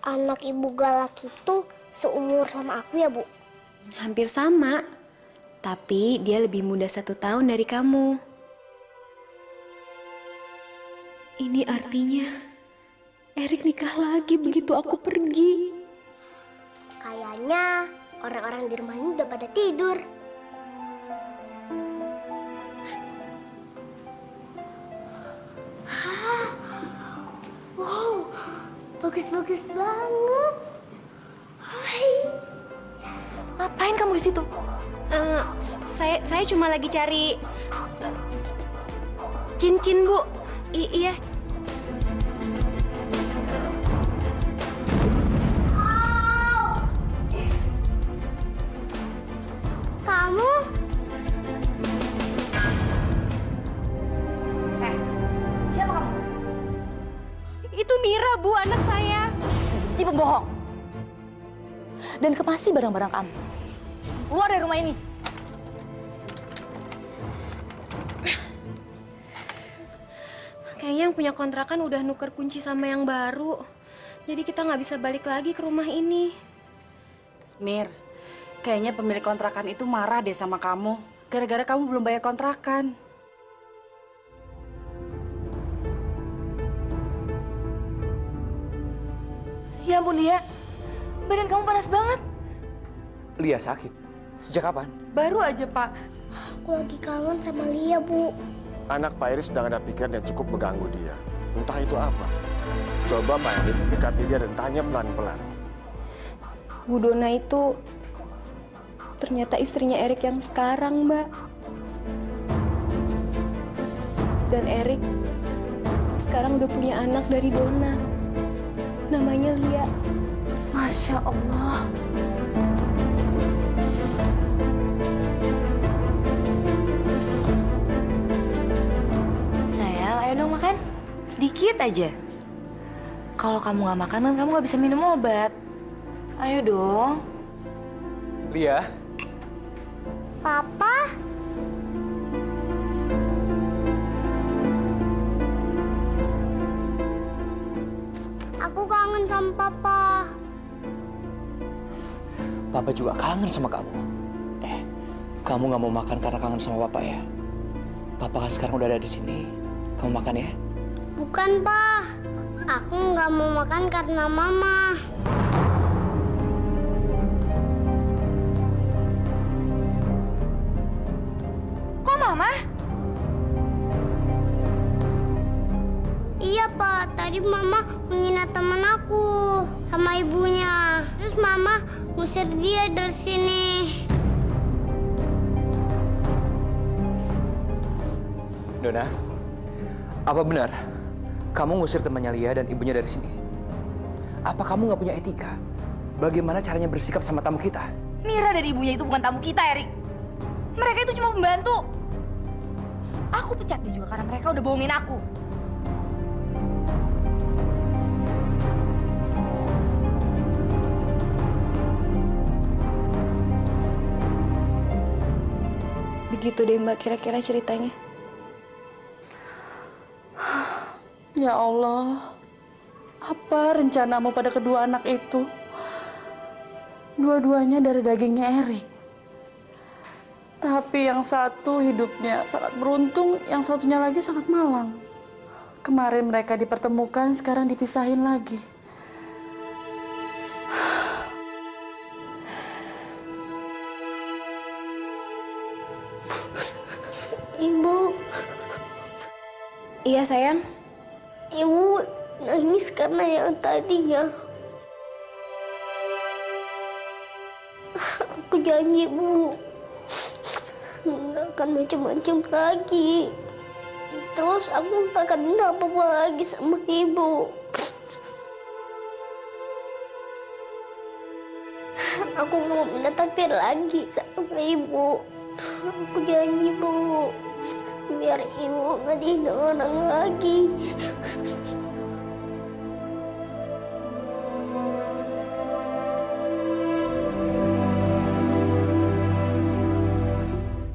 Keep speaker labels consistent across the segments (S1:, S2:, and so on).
S1: anak ibu galak itu seumur sama aku ya, Bu?
S2: Hampir sama, tapi dia lebih muda 1 tahun dari kamu. Ini artinya Erik nikah lagi begitu aku pergi.
S1: Kayaknya orang-orang di rumah ini udah pada tidur. Hah? Wow, bagus-bagus banget. Hai.
S2: Ngapain kamu di situ? Saya cuma lagi cari cincin, Bu. Iya.
S1: Kamu?
S3: Siapa kamu?
S2: Itu Mira, Bu, anak saya.
S3: Benci pembohong. Dan kemasi barang-barang kamu. Keluar dari rumah ini.
S2: Kayaknya yang punya kontrakan udah nuker kunci sama yang baru. Jadi kita nggak bisa balik lagi ke rumah ini.
S4: Mir, kayaknya pemilik kontrakan itu marah deh sama kamu. Gara-gara kamu belum bayar kontrakan.
S3: Ya ampun, Lia. Badan kamu panas banget.
S5: Lia sakit? Sejak kapan?
S3: Baru aja, Pak.
S1: Aku lagi kangen sama Lia, Bu.
S6: Anak Pak Erik sedang ada pikiran yang cukup mengganggu dia. Entah itu apa. Coba Pak Erik dekati dia dan tanya pelan-pelan.
S2: Bu Dona itu ternyata istrinya Erik yang sekarang, Mbak. Dan Erik sekarang udah punya anak dari Dona. Namanya Lia.
S3: Masya Allah. Sayang, ayo dong makan. Sedikit aja. Kalau kamu nggak makan, kan kamu nggak bisa minum obat. Ayo dong.
S5: Lia?
S1: Papa? Aku kangen sama Papa.
S5: Papa juga kangen sama kamu. Kamu nggak mau makan karena kangen sama Papa ya? Papa kan sekarang udah ada di sini. Kamu makan ya?
S1: Bukan, Pak. Aku nggak mau makan karena Mama.
S3: Kok Mama?
S1: Iya, Pak. Tadi Mama menghina teman aku sama ibunya. Terus Mama ngusir dia dari sini.
S5: Dona, apa benar kamu ngusir temannya Lia dan ibunya dari sini? Apa kamu nggak punya etika? Bagaimana caranya bersikap sama tamu kita?
S3: Mira dan ibunya itu bukan tamu kita, Erik. Mereka itu cuma pembantu. Aku pecat dia juga karena mereka udah bohongin aku.
S2: Begitu deh, Mbak, kira-kira ceritanya.
S4: Ya Allah, apa rencanamu pada kedua anak itu? Dua-duanya dari dagingnya Erik. Tapi yang satu hidupnya sangat beruntung, yang satunya lagi sangat malang. Kemarin mereka dipertemukan, sekarang dipisahin lagi.
S1: Ibu,
S2: Iya, sayang.
S1: Ibu nangis karena yang tadinya. Aku janji, Bu. Nggak akan macam-macam lagi. Terus aku nggak akan minta apa-apa lagi sama Ibu. Aku nggak mau minta takdir lagi sama Ibu. Aku janji, Bu. Biar Ibu nggak dihina orang lagi.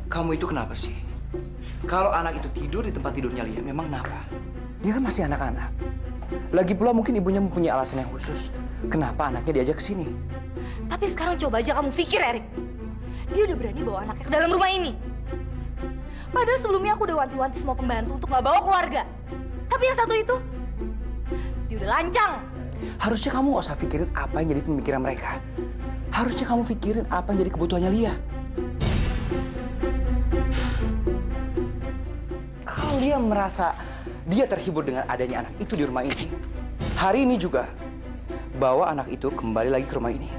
S5: Kamu itu kenapa sih? Kalau anak itu tidur di tempat tidurnya Lia, memang kenapa? Dia kan masih anak-anak. Lagi pula mungkin ibunya mempunyai alasan yang khusus. kenapa anaknya diajak ke sini.
S3: Tapi sekarang coba aja kamu pikir, Erik. Dia udah berani bawa anaknya ke dalam rumah ini. Padahal sebelumnya aku udah wanti-wanti semua pembantu untuk nggak bawa keluarga. Tapi yang satu itu, dia udah lancang.
S5: Harusnya kamu gak usah pikirin apa yang jadi pemikiran mereka. Harusnya kamu pikirin apa yang jadi kebutuhannya Lia. Kalau dia merasa dia terhibur dengan adanya anak itu di rumah ini, hari ini juga bawa anak itu kembali lagi ke rumah ini.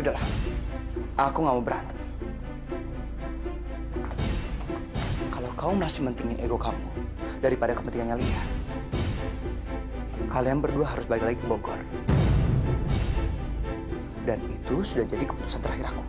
S5: Udahlah, aku gak mau berantem. Kalau kamu masih mentingin ego kamu daripada kepentingannya Lia, kalian berdua harus balik lagi ke Bogor. Dan itu sudah jadi keputusan terakhir aku.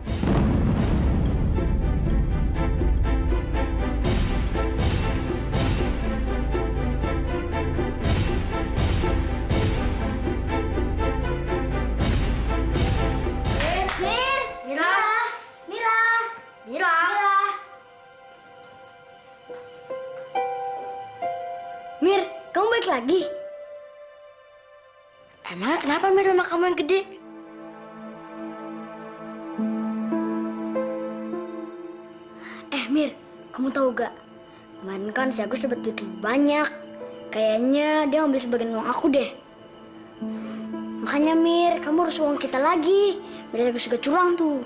S1: Mir, kamu balik lagi? Emang kenapa Mir rumah kamu yang gede? Mir, kamu tahu gak? Kemarin kan si Agus dapat duit lebih banyak. Kayaknya dia ngambil sebagian uang aku deh. Makanya Mir, kamu harus uang kita lagi. Biar Agus gak curang tuh.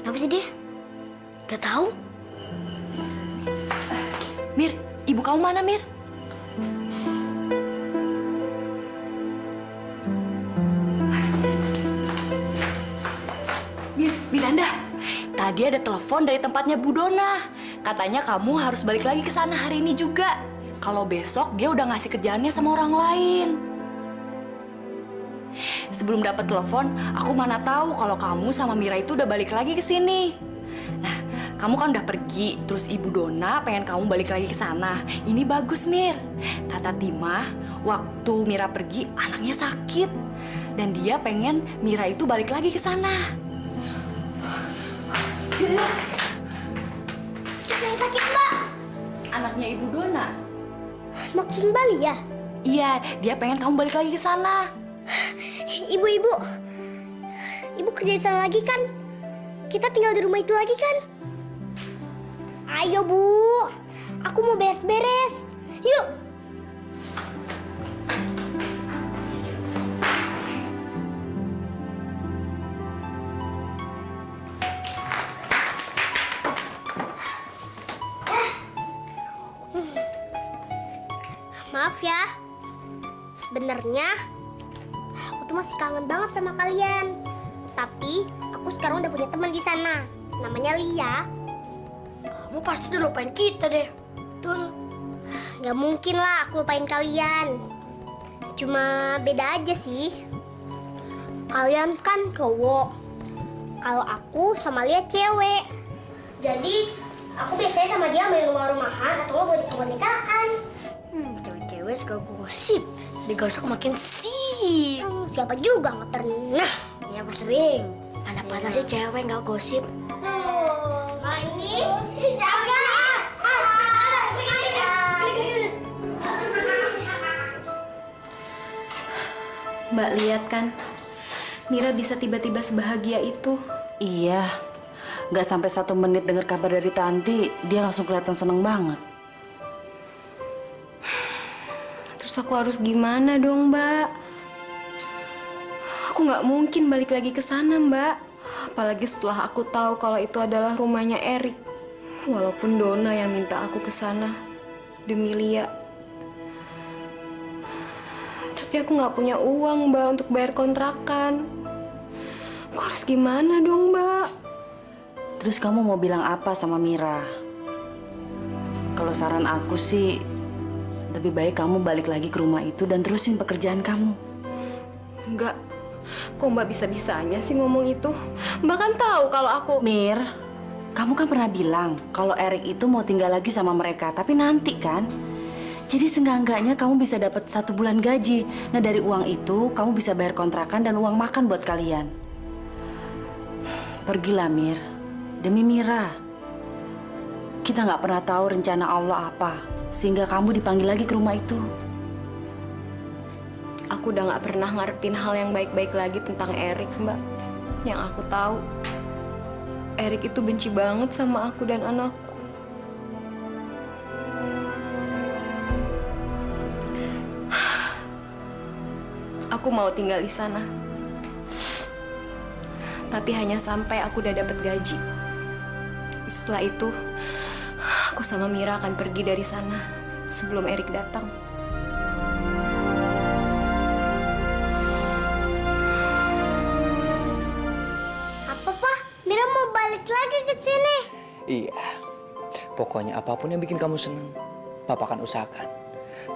S1: Kenapa sih dia? Gak tahu?
S2: Mir, ibu kamu mana, Mir? Miranda, tadi ada telepon dari tempatnya Bu Dona. Katanya kamu harus balik lagi ke sana hari ini juga. Kalau besok dia udah ngasih kerjaannya sama orang lain. Sebelum dapat telepon, aku mana tahu kalau kamu sama Mira itu udah balik lagi ke sini. Nah, kamu kan udah pergi, terus Ibu Dona pengen kamu balik lagi ke sana. Ini bagus, Mir. Kata Timah, waktu Mira pergi, anaknya sakit. Dan dia pengen Mira itu balik lagi ke sana.
S1: Siapa yang sakit, Mbak?
S2: Anaknya Ibu Dona.
S1: Maksud Mbak Lia?
S2: Iya, dia pengen kamu balik lagi ke sana.
S1: Ibu, Ibu kerja di sana lagi kan? Kita tinggal di rumah itu lagi kan? Ayo, Bu. Aku mau beres-beres. Yuk. Maaf ya. Sebenarnya aku tuh masih kangen banget sama kalian. Tapi aku sekarang udah punya teman di sana. Namanya Lia. Kamu pasti udah lupain kita deh. Betul. Gak mungkin lah aku lupain kalian. Cuma beda aja sih. Kalian kan cowok. Kalau aku sama Lia cewek. Jadi aku biasanya sama dia main rumah-rumahan atau boneka-bonekaan. Cewek-cewek suka gosip. Digosok makin sip. Siapa juga nggak pernah. Ya apa sering. Mana sih cewek nggak gosip. Nah ini jaga.
S2: Mbak lihat kan, Mira bisa tiba-tiba sebahagia itu.
S7: Iya, nggak sampai 1 menit dengar kabar dari Tanti, dia langsung kelihatan seneng banget.
S2: Terus aku harus gimana dong, Mbak? Aku nggak mungkin balik lagi ke sana, Mbak. Apalagi setelah aku tahu kalau itu adalah rumahnya Erik. Walaupun Dona yang minta aku ke sana demi Lia. Tapi aku nggak punya uang, Mbak, untuk bayar kontrakan. Aku harus gimana dong, Mbak?
S7: Terus kamu mau bilang apa sama Mira? Kalau saran aku sih, lebih baik kamu balik lagi ke rumah itu dan terusin pekerjaan kamu.
S2: Enggak. Kok Mbak bisa-bisanya sih ngomong itu? Mbak kan tahu kalau aku...
S7: Mir, kamu kan pernah bilang kalau Erik itu mau tinggal lagi sama mereka, tapi nanti kan? Jadi seenggak-enggaknya kamu bisa dapat 1 bulan gaji. Nah dari uang itu, kamu bisa bayar kontrakan dan uang makan buat kalian. Pergilah, Mir. Demi Mira. Kita nggak pernah tahu rencana Allah apa, sehingga kamu dipanggil lagi ke rumah itu.
S2: Aku udah nggak pernah ngarepin hal yang baik-baik lagi tentang Erik, Mbak. Yang aku tahu, Erik itu benci banget sama aku dan anakku. Aku mau tinggal di sana. Tapi hanya sampai aku udah dapat gaji. Setelah itu, aku sama Mira akan pergi dari sana sebelum Erik datang.
S1: Apa, Pak? Mira mau balik lagi ke sini.
S5: Iya. Pokoknya apapun yang bikin kamu senang, Papa akan usahakan.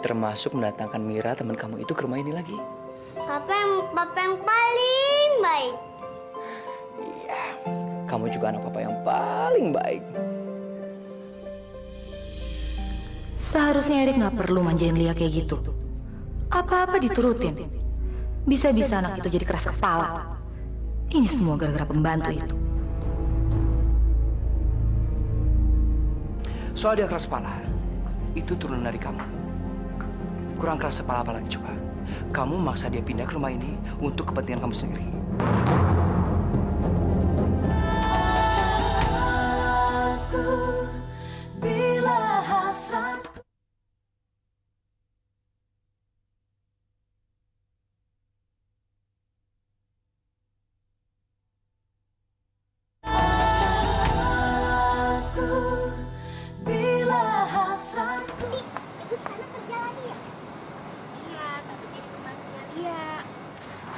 S5: Termasuk mendatangkan Mira, teman kamu itu, ke rumah ini lagi.
S1: Papa yang paling baik.
S5: Iya. Kamu juga anak Papa yang paling baik.
S3: Seharusnya Erik nggak perlu manjain Lia kayak gitu. Apa-apa diturutin. Bisa-bisa anak itu jadi keras kepala. Ini semua gara-gara pembantu itu.
S5: Soal dia keras kepala, itu turunan dari kamu. Kurang keras kepala apa lagi coba? Kamu maksa dia pindah ke rumah ini untuk kepentingan kamu sendiri.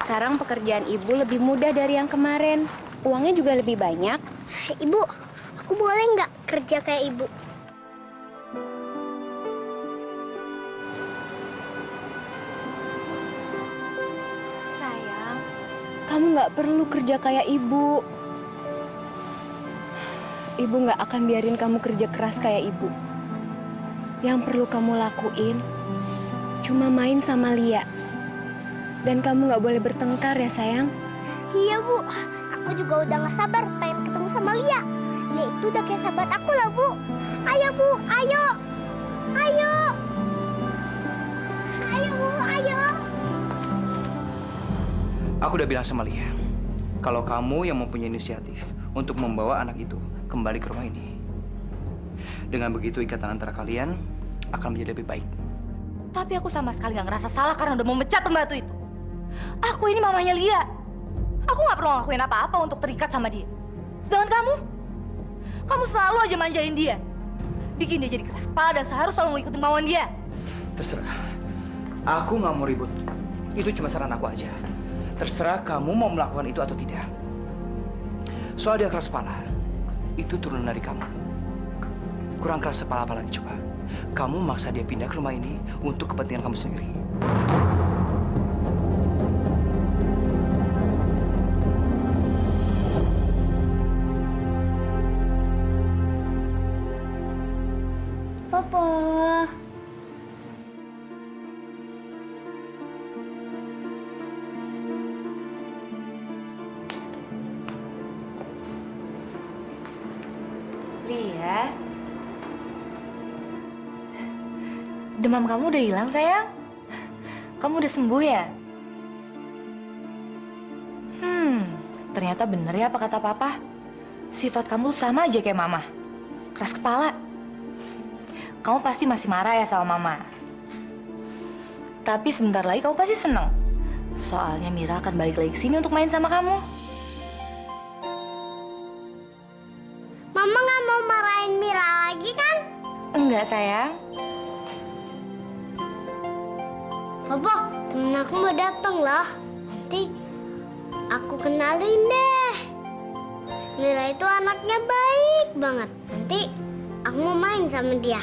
S8: Sekarang pekerjaan ibu lebih mudah dari yang kemarin. Uangnya juga lebih banyak.
S1: Ibu, aku boleh nggak kerja kayak ibu?
S8: Sayang, kamu nggak perlu kerja kayak ibu. Ibu nggak akan biarin kamu kerja keras kayak ibu. Yang perlu kamu lakuin cuma main sama Lia. Dan kamu nggak boleh bertengkar ya sayang.
S1: Iya, Bu. Aku juga udah nggak sabar pengen ketemu sama Lia. Lia itu udah kayak sahabat aku lah, Bu. Ayo, Bu. Ayo. Ayo. Ayo, Bu. Ayo.
S5: Aku udah bilang sama Lia, kalau kamu yang mempunyai inisiatif untuk membawa anak itu kembali ke rumah ini. Dengan begitu ikatan antara kalian akan menjadi lebih baik.
S3: Tapi aku sama sekali nggak ngerasa salah karena udah mau mecat pembantu itu. Aku ini mamanya Lia. Aku nggak perlu ngelakuin apa-apa untuk terikat sama dia. Sedangkan kamu selalu aja manjain dia. Bikin dia jadi keras kepala dan seharusnya selalu ngikutin mauan dia.
S5: Terserah. Aku nggak mau ribut. Itu cuma saran aku aja. Terserah kamu mau melakukan itu atau tidak. Soal dia keras kepala, itu turunan dari kamu. Kurang keras kepala apa lagi coba? Kamu maksa dia pindah ke rumah ini untuk kepentingan kamu sendiri.
S1: Papa.
S3: Lia, demam kamu udah hilang sayang? Kamu udah sembuh ya? Ternyata bener ya apa kata papa. Sifat kamu sama aja kayak mama. Keras kepala. Kamu pasti masih marah ya sama mama. Tapi sebentar lagi kamu pasti seneng. Soalnya Mira akan balik lagi ke sini untuk main sama kamu.
S1: Mama nggak mau marahin Mira lagi kan?
S3: Enggak sayang.
S1: Papa, temen aku mau datang loh. Nanti aku kenalin deh. Mira itu anaknya baik banget. Nanti aku mau main sama dia.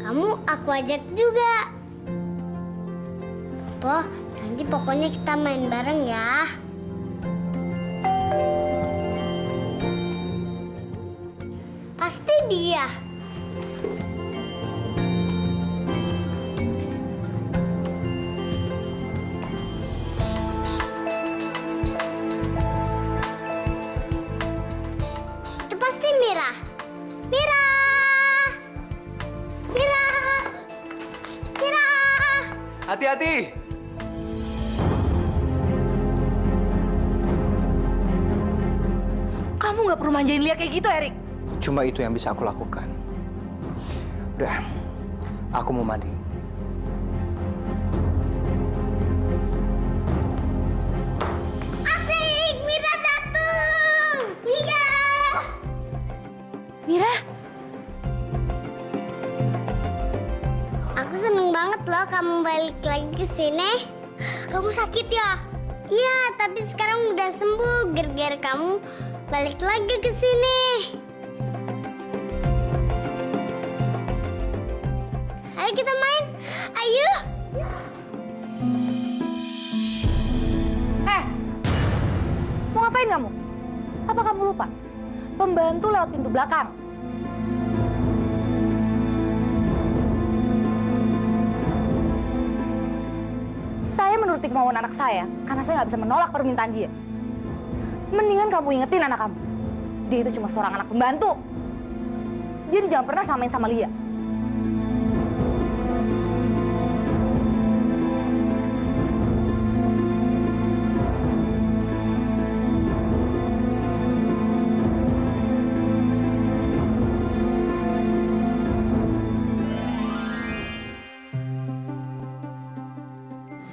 S1: Kamu aku ajak juga. Papa, nanti pokoknya kita main bareng ya. Pasti dia.
S5: Hati-hati.
S3: Kamu nggak perlu manjain Lia kayak gitu, Erik.
S5: Cuma itu yang bisa aku lakukan. Udah, aku mau mandi.
S1: Asik, Mira datang. Iya.
S3: Mira,
S1: Aku seneng banget loh kamu balik lagi ke sini. Kamu sakit ya? Iya, tapi sekarang udah sembuh gara-gara kamu balik lagi ke sini. Ayo kita main. Ayo.
S3: mau ngapain kamu? Apa kamu lupa? Pembantu lewat pintu belakang. Saya menuruti kemauan anak saya karena saya nggak bisa menolak permintaan dia. Mendingan kamu ingetin anak kamu. Dia itu cuma seorang anak pembantu. Jadi jangan pernah samain sama Lia.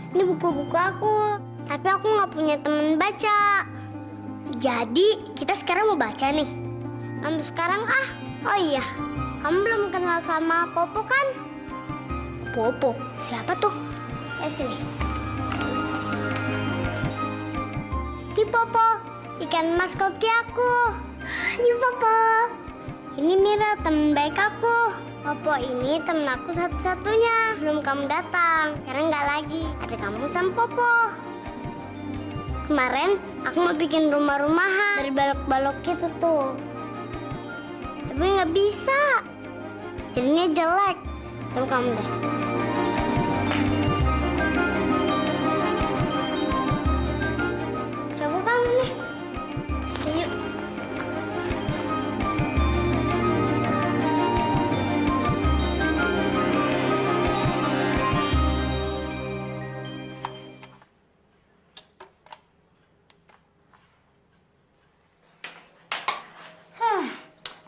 S1: Ini buku-buku aku, tapi aku nggak punya temen baca. Jadi kita sekarang mau baca nih. Kamu sekarang oh iya, kamu belum kenal sama Popo kan? Popo? Siapa tuh? Sini. Ini Popo, ikan mas koki aku. Ini Popo. Ini Mira, teman baik aku. Popo ini temen aku satu-satunya. Belum kamu datang, sekarang nggak lagi. Ada kamu sama Popo. Kemarin aku mau bikin rumah-rumahan dari balok-balok gitu tuh. Tapi nggak bisa. Jadinya jelek. Coba kamu deh. Coba kamu nih. Yuk.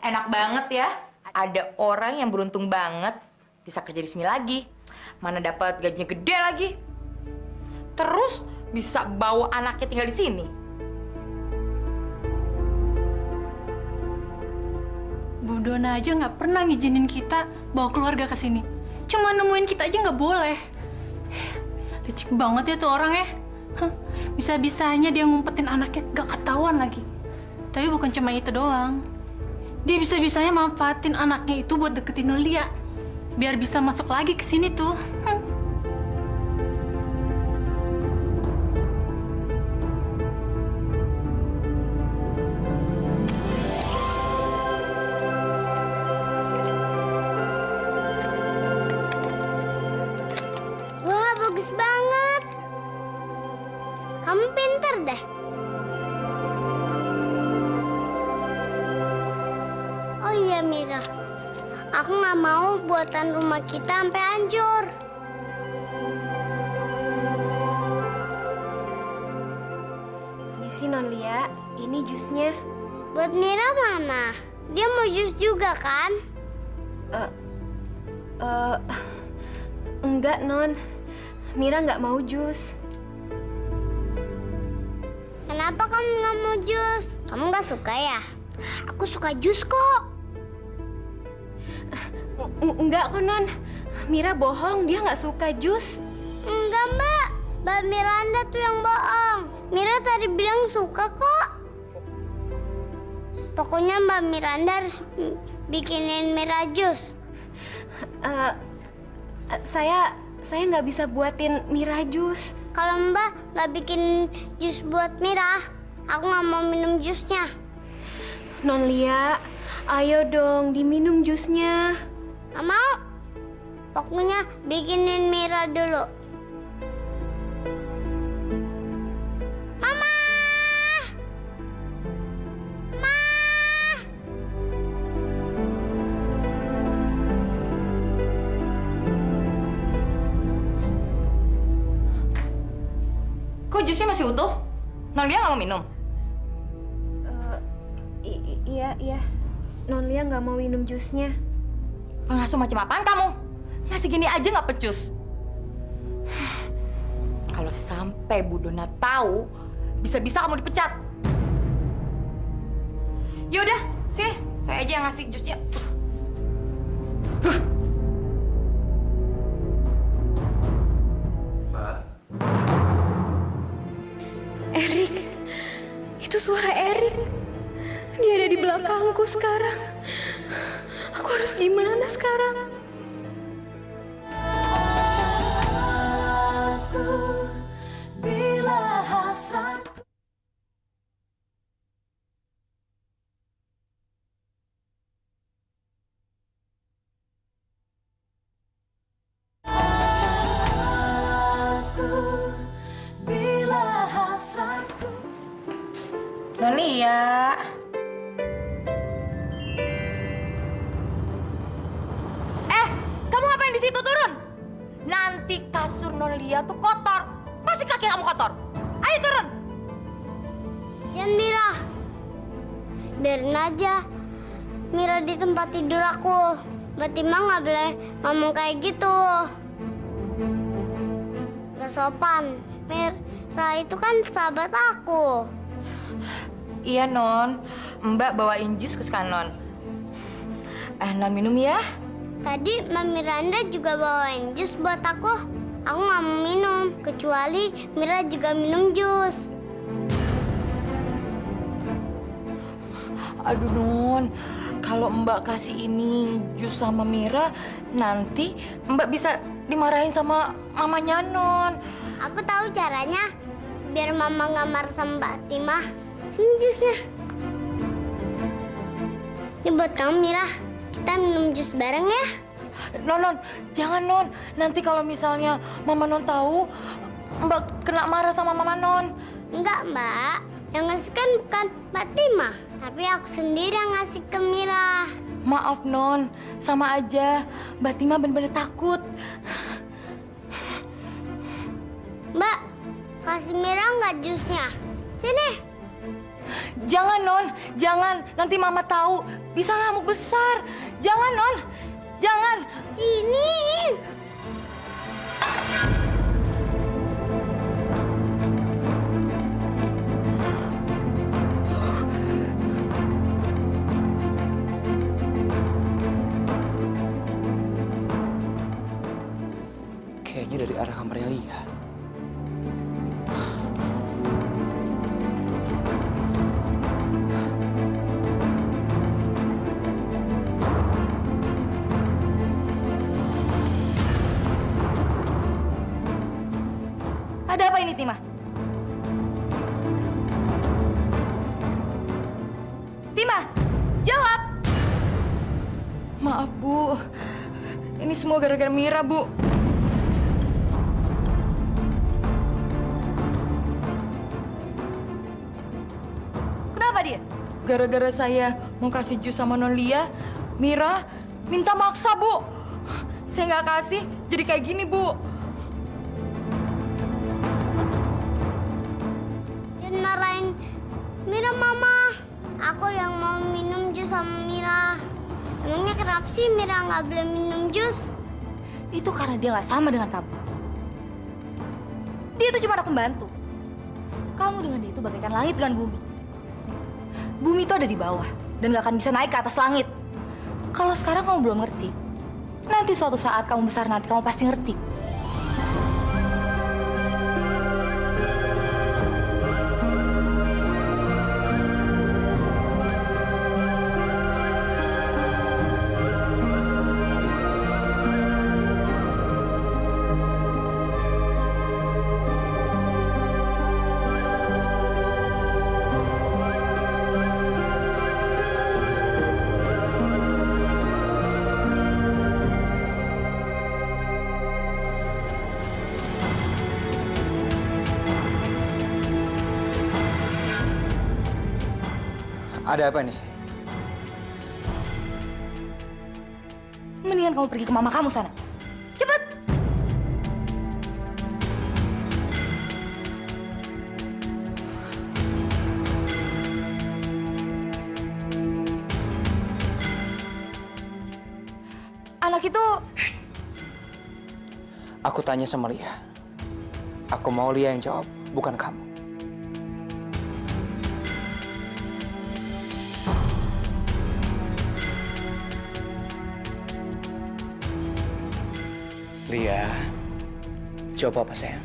S3: Enak banget ya. Ada orang yang beruntung banget bisa kerja di sini lagi. Mana dapat gajinya gede lagi. Terus bisa bawa anaknya tinggal di sini.
S9: Bu Dona aja nggak pernah ngizinin kita bawa keluarga ke sini. Cuma nemuin kita aja nggak boleh. Licik banget ya tuh orang ya. Bisa-bisanya dia ngumpetin anaknya, nggak ketahuan lagi. Tapi bukan cuma itu doang. Dia bisa-bisanya manfaatin anaknya itu buat deketin Lia. Biar bisa masuk lagi ke sini tuh.
S1: Wah, bagus banget. Kamu pintar deh. Oh iya Mira, aku nggak mau buatan rumah kita sampai hancur.
S8: Ini sih Non Lia, ini jusnya.
S1: Buat Mira mana? Dia mau jus juga kan?
S8: Enggak Non, Mira nggak mau jus.
S1: Kenapa kamu nggak mau jus? Kamu nggak suka ya? Aku suka jus kok.
S8: Enggak kok Non, Mira bohong, dia nggak suka jus.
S1: Enggak Mbak, Mbak Miranda tuh yang bohong. Mira tadi bilang suka kok. Pokoknya Mbak Miranda harus bikinin Mira jus.
S8: Saya nggak bisa buatin Mira jus.
S1: Kalau Mbak nggak bikin jus buat Mira, aku nggak mau minum jusnya.
S8: Non Lia, ayo dong diminum jusnya.
S1: Nggak mau. Pokoknya bikinin Mira dulu. Mama! Ma!
S3: Kok jusnya masih utuh? Nollia nggak mau minum?
S8: Iya. Nonlia nggak mau minum jusnya.
S3: Pengasuh macam apaan kamu? Ngasih gini aja nggak pecus. Kalau sampai Bu Dona tahu, bisa-bisa kamu dipecat. Yaudah, sini. Saya aja yang ngasih jusnya.
S8: Erik, itu suara Erik. Dia ada di belakangku sekarang. Aku harus gimana sekarang?
S3: Nollia. Kamu ngapain di situ? Turun. Nanti kasur Nollia tuh kotor. Pasti kaki kamu kotor. Ayo turun.
S1: Jangan Mira. Biarin aja. Mira di tempat tidur aku. Mbak Tima nggak boleh ngomong kayak gitu. Gak sopan. Mira itu kan sahabat aku.
S3: Iya, Non. Mbak bawain jus kesukaan Non. Non minum ya.
S1: Tadi Mbak Miranda juga bawain jus buat aku. Aku nggak mau minum, kecuali Mira juga minum jus.
S3: Aduh, Non. Kalau Mbak kasih ini jus sama Mira, nanti Mbak bisa dimarahin sama mamanya Non.
S1: Aku tahu caranya, biar Mama nggak marah sama Mbak Tima. Sini jusnya. Ini buat kamu, Mira. Kita minum jus bareng ya.
S3: Non, jangan Non. Nanti kalau misalnya Mama Non tahu, Mbak kena marah sama Mama Non.
S1: Enggak, Mbak. Yang ngasih kan bukan Mbak Tima, tapi aku sendiri yang ngasih ke Mira.
S3: Maaf Non, sama aja. Mbak Tima bener-bener takut.
S1: Mbak, kasih Mira nggak jusnya? Sini.
S3: Jangan Non, jangan. Nanti Mama tahu, bisa ngamuk besar. Jangan Non, jangan.
S1: Sini.
S5: Kayaknya dari arah kamarnya Lia.
S3: Ada apa ini, Tima? Tima, jawab! Maaf, Bu. Ini semua gara-gara Mira, Bu. Kenapa dia? Gara-gara saya mau kasih jus sama Nollia, Mira minta maksa, Bu. Saya nggak kasih, jadi kayak gini, Bu.
S1: Jangan marahin Mira, Mama. Aku yang mau minum jus sama Mira. Emangnya kenapa sih Mira nggak boleh minum jus?
S3: Itu karena dia nggak sama dengan kamu. Dia itu cuma anak pembantu. Kamu dengan dia itu bagaikan langit dengan bumi. Bumi itu ada di bawah dan nggak akan bisa naik ke atas langit. Kalau sekarang kamu belum ngerti, nanti suatu saat kamu besar nanti kamu pasti ngerti.
S5: Ada apa nih?
S3: Mendingan kamu pergi ke mama kamu sana. Cepet! anak itu...
S5: Aku tanya sama Lia. Aku mau Lia yang jawab, bukan kamu. Lia, jawab apa sayang?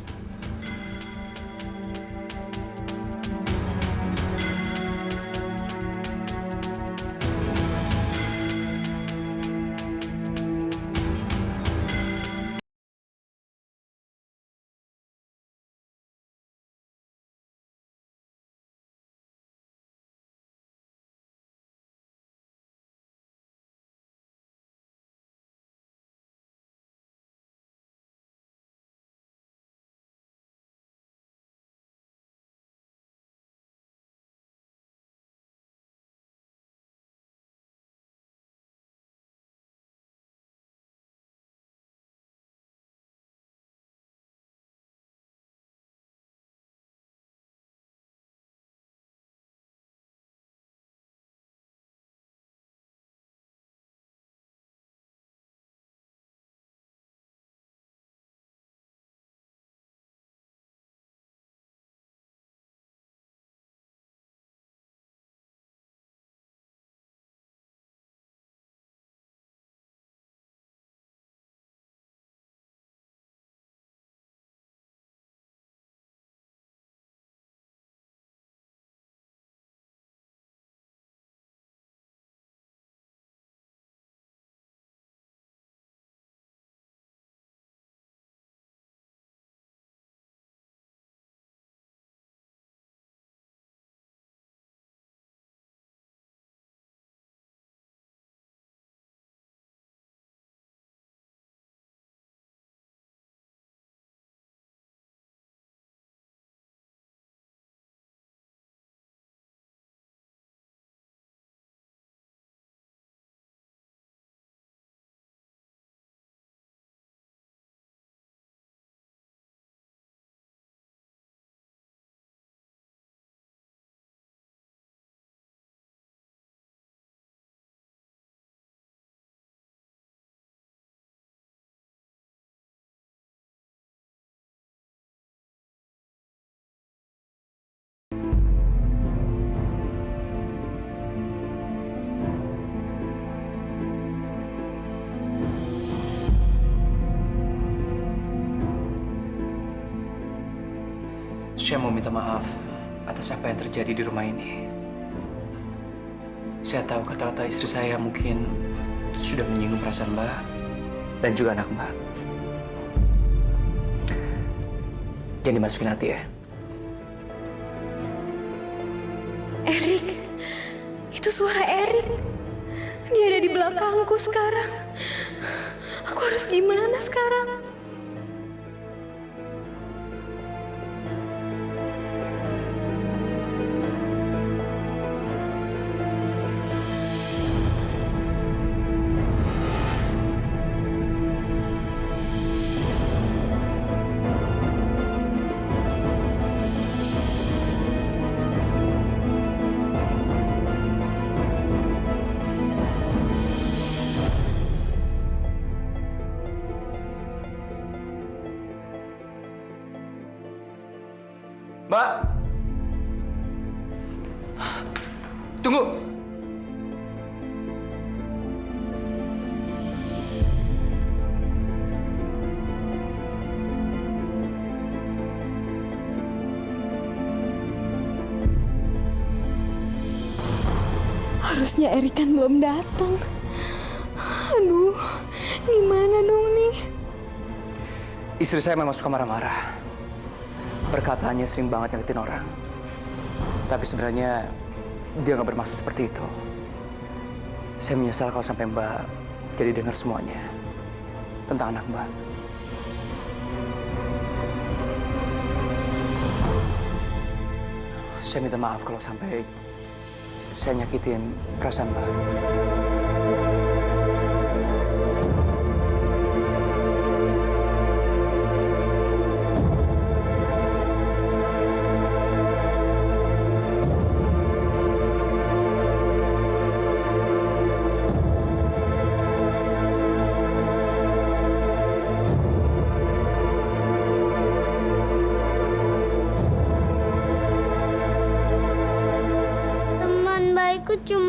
S5: Saya mau minta maaf atas apa yang terjadi di rumah ini. Saya tahu kata-kata istri saya mungkin sudah menyinggung perasaan Mbak dan juga anak Mbak. Jangan dimasukin hati ya.
S8: Erik, itu suara Erik. Dia ada di belakangku sekarang. Aku harus gimana sekarang?
S5: Mbak! Tunggu!
S8: Harusnya Erik kan belum datang. Aduh, gimana dong nih?
S5: Istri saya memang suka marah-marah. Perkataannya sering banget nyakitin orang. Tapi sebenarnya dia nggak bermaksud seperti itu. Saya menyesal kalau sampai Mbak jadi dengar semuanya tentang anak Mbak. Saya minta maaf kalau sampai saya nyakitin perasaan Mbak.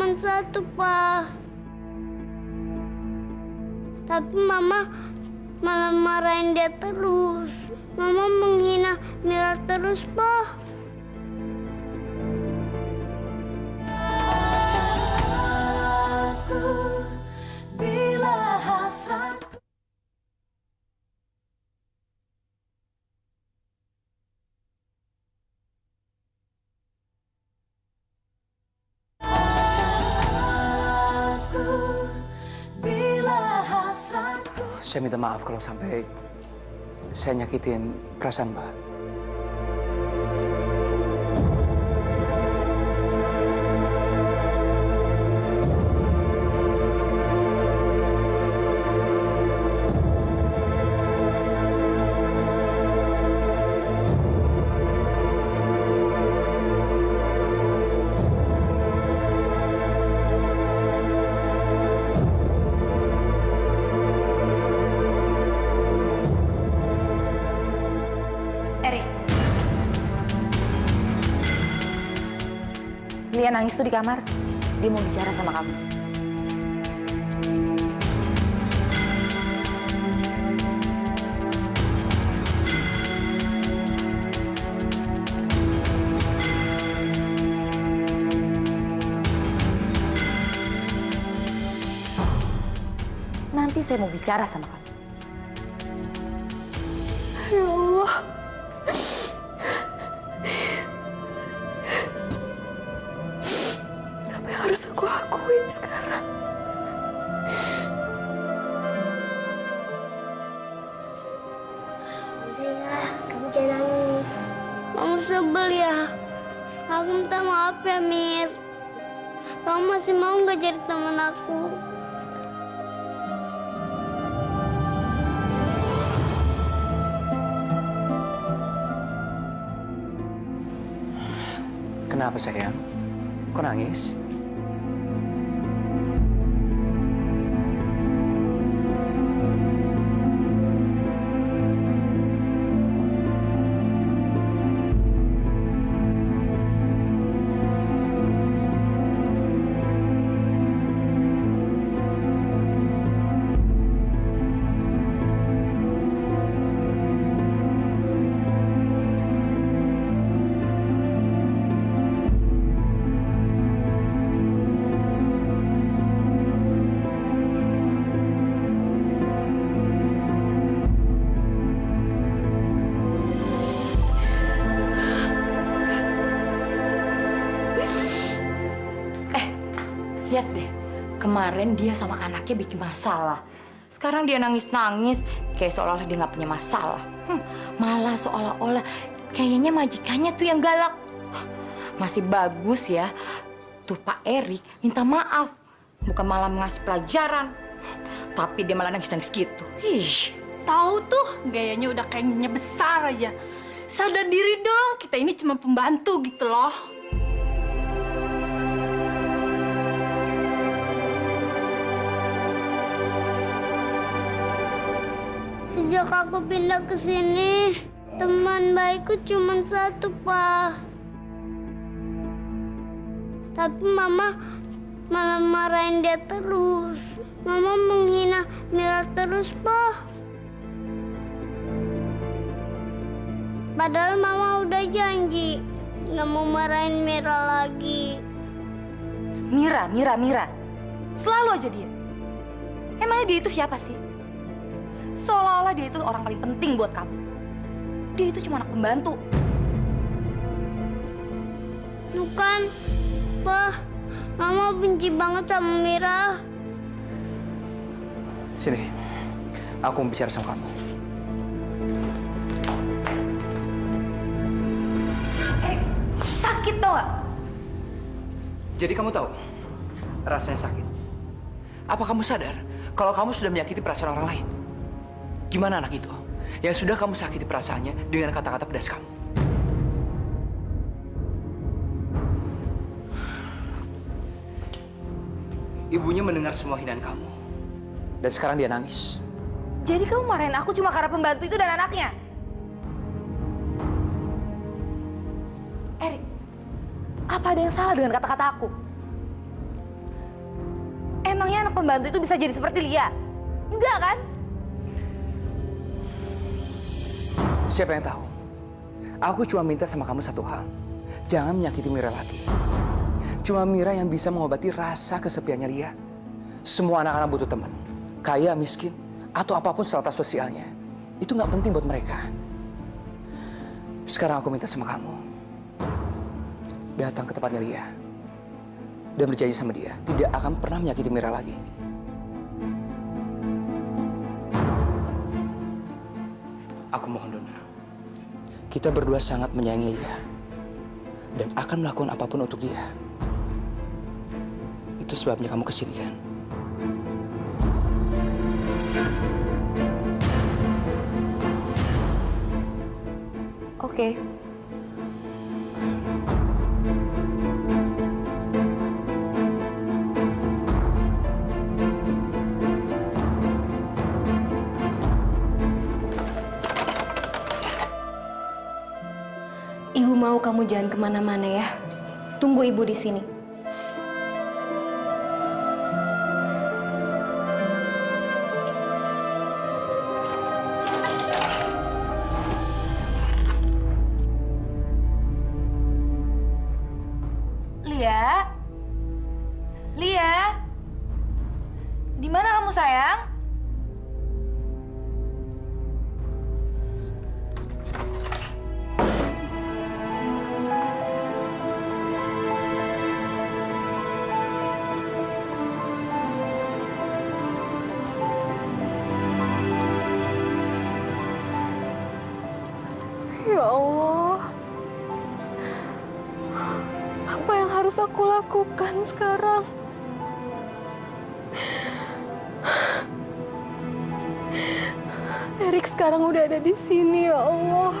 S1: cuma satu, Pak. Tapi Mama malah marahin dia terus. Mama menghina Mira terus, Pak.
S5: Saya minta maaf kalau sampai saya nyakitin perasaan Mbak.
S3: Erik. Lia nangis tuh di kamar. Dia mau bicara sama kamu. Nanti saya mau bicara sama kamu.
S8: Ya Allah. Apa yang harus aku lakuin sekarang?
S1: Udah ya, kamu jangan nangis. Kamu sebel ya? Aku minta maaf ya, Mir. Kamu masih mau nggak jadi teman aku?
S5: Kenapa sayang? Kok nangis?
S3: Lihat deh, kemarin dia sama anaknya bikin masalah. Sekarang dia nangis-nangis, kayak seolah-olah dia nggak punya masalah. Malah seolah-olah kayaknya majikannya tuh yang galak. Masih bagus ya, tuh Pak Erik minta maaf. Bukan malah ngasih pelajaran. Tapi dia malah nangis-nangis gitu. Ih.
S9: Tahu tuh, gayanya udah kayaknya besar aja. Sadar diri dong, kita ini cuma pembantu gitu loh.
S1: Sejak aku pindah ke sini, teman baikku cuma satu, Pak. Tapi Mama malah marahin dia terus. Mama menghina Mira terus, Pak. Padahal Mama udah janji nggak mau marahin Mira lagi.
S3: Mira. Selalu aja dia. Emangnya dia itu siapa sih? Seolah-olah dia itu orang paling penting buat kamu. Dia itu cuma anak pembantu.
S1: Bukan, Pak. Mama benci banget sama Mira.
S5: Sini, aku mau bicara sama kamu.
S3: Sakit tau gak?
S5: Jadi kamu tahu rasanya sakit. Apa kamu sadar kalau kamu sudah menyakiti perasaan orang lain? Gimana anak itu yang sudah kamu sakiti perasaannya dengan kata-kata pedas kamu? Ibunya mendengar semua hinaan kamu. Dan sekarang dia nangis.
S3: Jadi kamu marahin aku cuma karena pembantu itu dan anaknya? Erik, apa ada yang salah dengan kata-kata aku? Emangnya anak pembantu itu bisa jadi seperti Lia? Enggak kan?
S5: Siapa yang tahu? Aku cuma minta sama kamu satu hal. Jangan menyakiti Mira lagi. Cuma Mira yang bisa mengobati rasa kesepiannya Lia. Semua anak-anak butuh teman. Kaya, miskin, atau apapun strata sosialnya. Itu nggak penting buat mereka. Sekarang aku minta sama kamu. Datang ke tempatnya Lia. Dan berjanji sama dia, tidak akan pernah menyakiti Mira lagi. Aku mohon, Dona. Kita berdua sangat menyayangi Lia. Dan akan melakukan apapun untuk dia. Itu sebabnya kamu kesini, kan?
S3: Oke.
S8: Ibu mau kamu jangan kemana-mana ya. Tunggu ibu di sini.
S3: Lia? Lia? Di mana kamu sayang?
S8: Ya Allah. Apa yang harus aku lakukan sekarang? Erik sekarang udah ada di sini, ya Allah.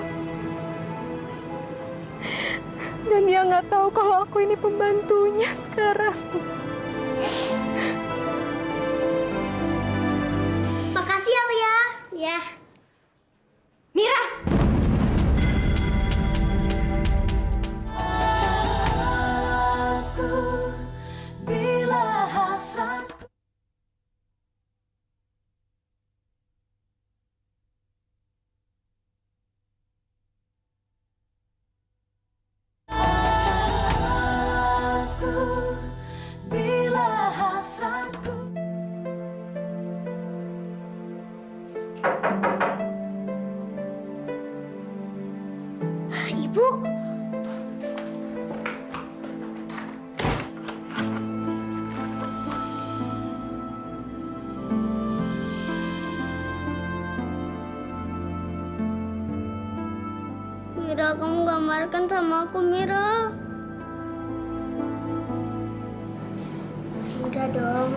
S8: Dan dia nggak tahu kalau aku ini pembantunya sekarang.
S1: Makasih ya, Lia. Ya.
S8: Mira!
S1: Ibu. Mira, kamu gak marahkan sama aku, Mira? Enggak dong.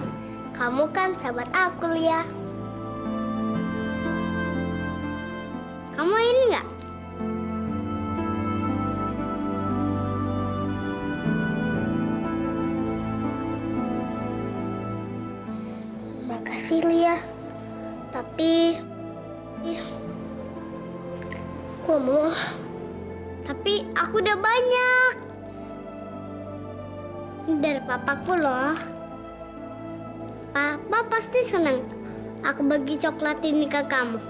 S1: Kamu kan sahabat aku, Lia. Kamu ini nggak? Makasih, Lia. Tapi aku mau. Tapi aku udah banyak. Ini dari papaku loh. Papa pasti senang. Aku bagi coklat ini ke kamu.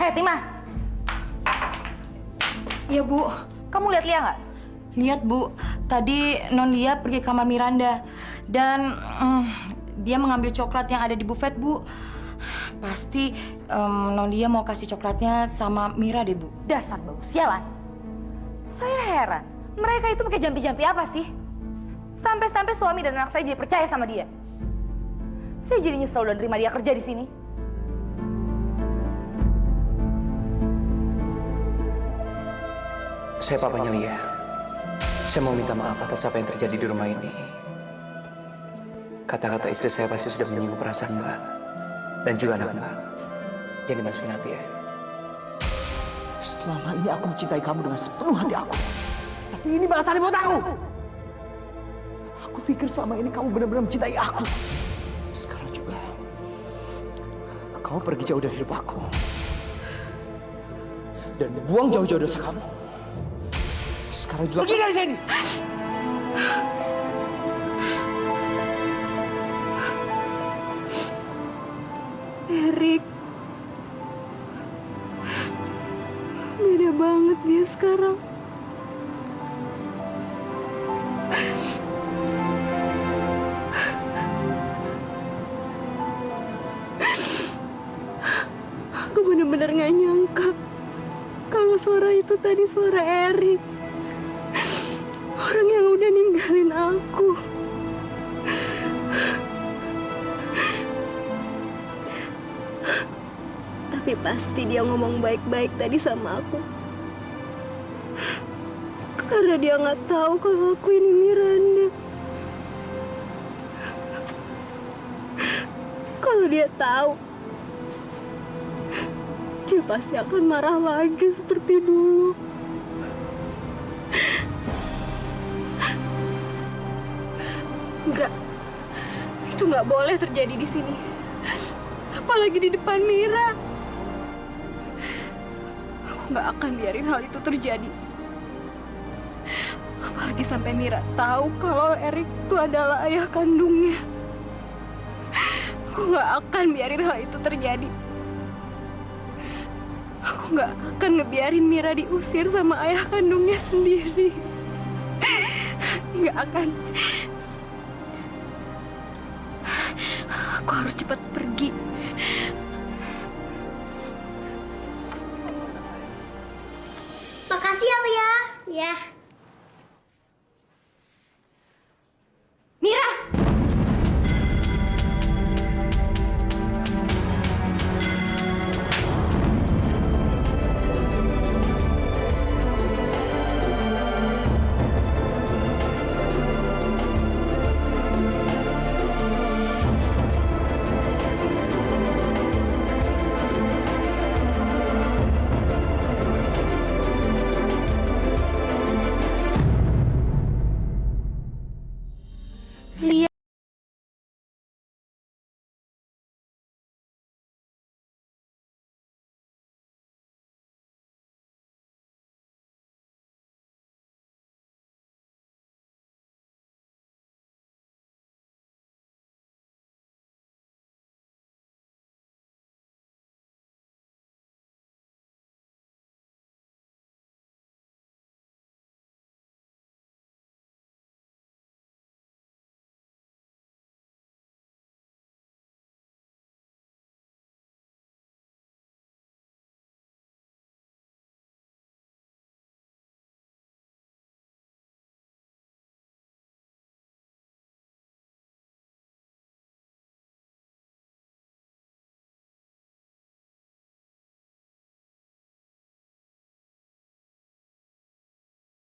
S3: Hei, Tima.
S2: Iya, Bu.
S3: Kamu lihat Lia nggak?
S2: Lihat, Bu. Tadi Non Lia pergi ke kamar Miranda. Dan dia mengambil coklat yang ada di buffet, Bu. Pasti Non Lia mau kasih coklatnya sama Mira deh, Bu.
S3: Dasar bau sialan. Saya heran. Mereka itu pakai jampi-jampi apa sih? Sampai-sampai suami dan anak saya jadi percaya sama dia. Saya jadi nyesel udah nerima dia kerja di sini.
S5: Saya papanya Lia. Saya mau minta maaf atas apa yang terjadi di rumah ini. Kata-kata istri saya pasti sudah menyinggung perasaan Mbak. Dan juga anak Mbak. Jangan dimasukin hati ya.
S6: Selama ini aku mencintai kamu dengan sepenuh hati aku. Tapi ini balasannya buat aku. Aku pikir selama ini kamu benar-benar mencintai aku. Sekarang juga, kamu pergi jauh dari hidup aku. dan buang jauh-jauh dosa kamu. Sekarang juga pergi dari sini.
S8: Erik. Beda banget dia sekarang. Aku bener-bener gak nyangka kalau suara itu tadi suara Erik. Orang yang udah ninggalin aku. Tapi pasti dia ngomong baik-baik tadi sama aku. Karena dia nggak tahu kalau aku ini Miranda. Kalau dia tahu, dia pasti akan marah lagi seperti dulu. Enggak, itu nggak boleh terjadi di sini. Apalagi di depan Mira. Aku nggak akan biarin hal itu terjadi. Apalagi sampai Mira tahu kalau Erik itu adalah ayah kandungnya. Aku nggak akan biarin hal itu terjadi. Aku nggak akan ngebiarin Mira diusir sama ayah kandungnya sendiri. Nggak akan. Aku harus cepat pergi.
S1: Makasih ya, Lia. Ya.